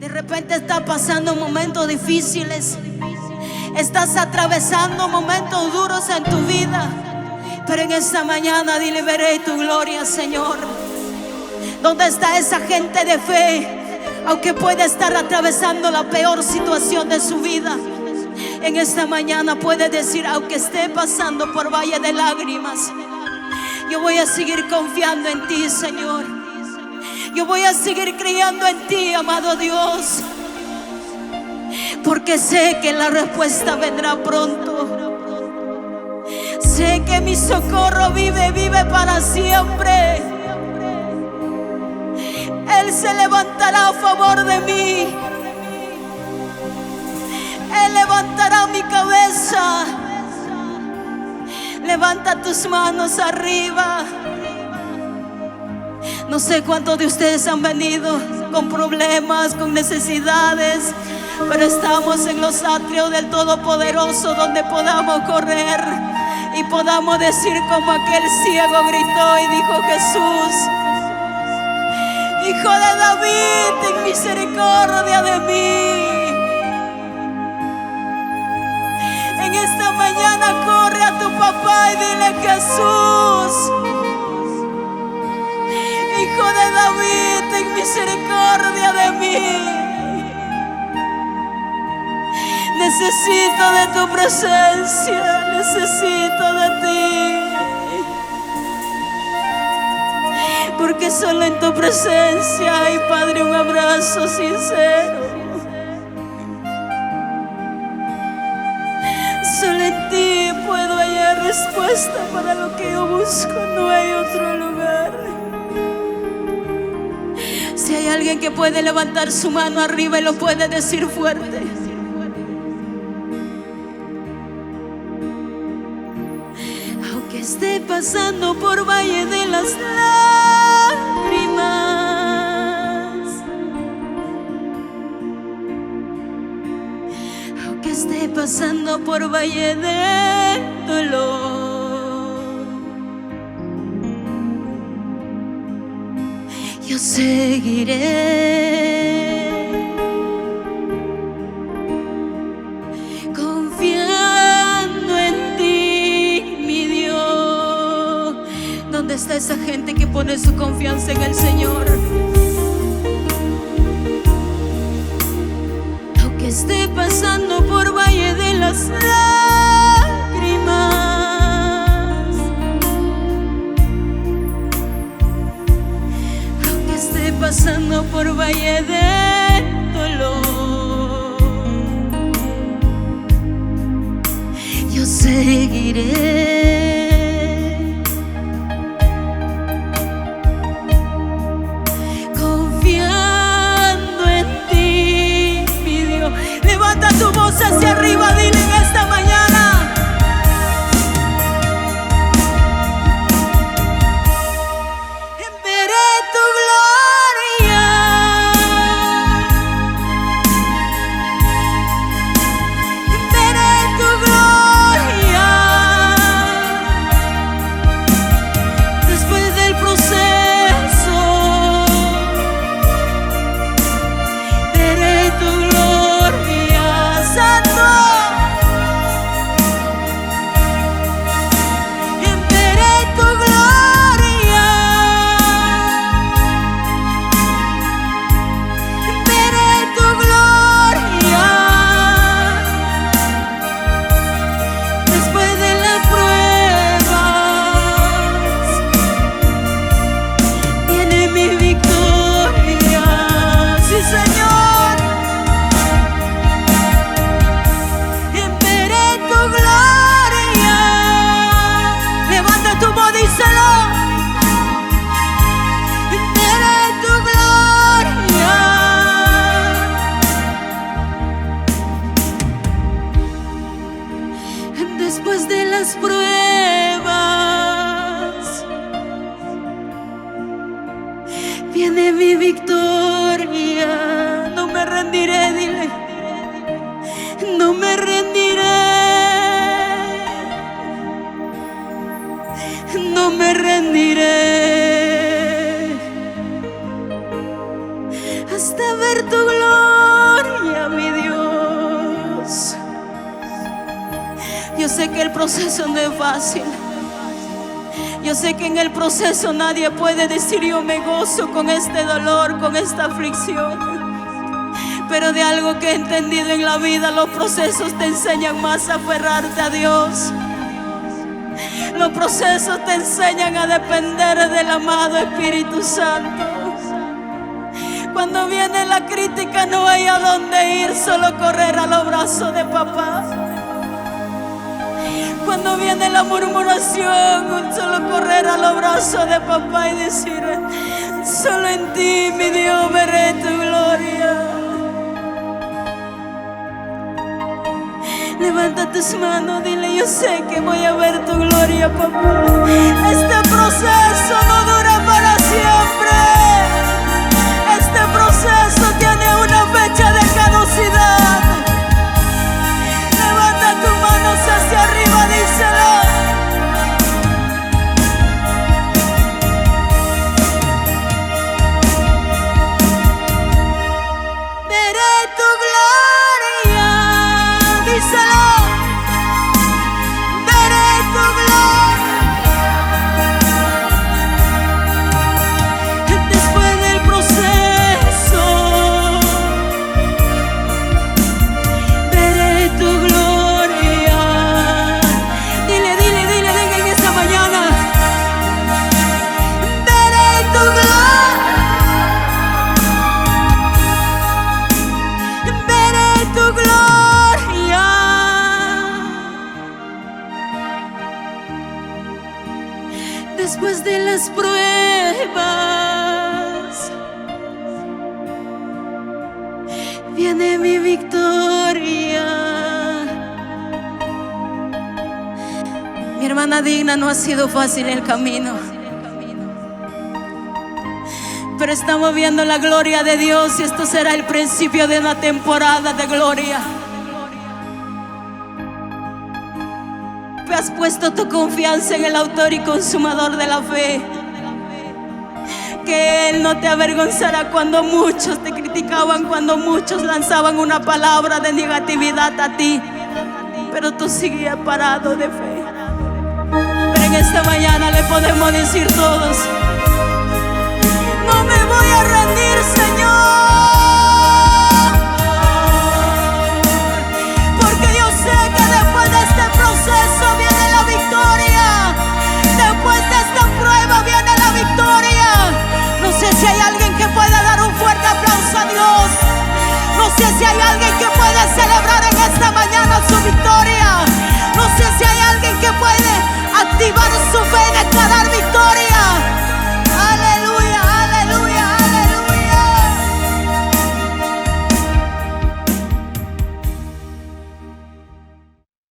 De repente estás pasando momentos difíciles, estás atravesando momentos duros en tu vida, pero en esta mañana dile: veré tu gloria, Señor. ¿Dónde está esa gente de fe? Aunque puede estar atravesando la peor situación de su vida, en esta mañana puede decir: aunque esté pasando por valle de lágrimas, yo voy a seguir confiando en ti, Señor. Yo voy a seguir creyendo en ti, amado Dios, porque sé que la respuesta vendrá pronto. Sé que mi socorro vive para siempre. Él se levantará a favor de mí. Él levantará mi cabeza. Levanta tus manos arriba. No sé cuántos de ustedes han venido con problemas, con necesidades, pero estamos en los atrios del Todopoderoso, donde podamos correr y podamos decir como aquel ciego gritó y dijo: Jesús, Hijo de David, ten misericordia de mí. En esta mañana corre a tu papá y dile: Jesús, Hijo de David, ten misericordia de mí. Necesito de tu presencia, necesito de ti, porque solo en tu presencia hay, Padre, un abrazo sincero. Solo en ti puedo hallar respuesta para lo que yo busco. No hay otro lugar. Si hay alguien que puede levantar su mano arriba y lo puede decir fuerte: aunque esté pasando por valle de las lágrimas, aunque esté pasando por valle de dolor, yo seguiré confiando en ti, mi Dios. ¿Dónde está esa gente que pone su confianza en el Señor? Aunque esté pasando por valle de las lágrimas, aunque esté pasando por valle de dolor, yo seguiré confiando en ti, mi Dios. Levanta tu voz hacia arriba, dile en esta mañana: veré tu gloria. Yo sé que el proceso no es fácil. Yo sé que en el proceso nadie puede decir yo me gozo con este dolor, con esta aflicción. Pero de algo que he entendido en la vida, los procesos te enseñan más a aferrarte a Dios. Los procesos te enseñan a depender del amado Espíritu Santo. Cuando viene la crítica no hay a dónde ir, solo correr a los brazos de papá. Cuando viene la murmuración, solo correr a los brazos de papá y decir: solo en ti, mi Dios, veré tu gloria. Levanta tus manos, dile: yo sé que voy a ver tu gloria, papá. Este proceso no dura para siempre. Este proceso tiene una fecha de caducidad. Levanta tus manos hacia arriba, díselo. Veré tu gloria, díselo. Veré tu gloria. Después del proceso, veré tu gloria. Dile, dile, dile, dile en esta mañana: veré tu gloria. Veré tu gloria. Después de las pruebas viene mi victoria. Mi hermana Digna, no ha sido fácil el camino, pero estamos viendo la gloria de Dios y esto será el principio de una temporada de gloria. Has puesto tu confianza en el autor y consumador de la fe, que Él no te avergonzará cuando muchos te criticaban, cuando muchos lanzaban una palabra de negatividad a ti, pero tú sigues parado de fe. Pero en esta mañana le podemos decir todos: no me voy a rendir, Señor.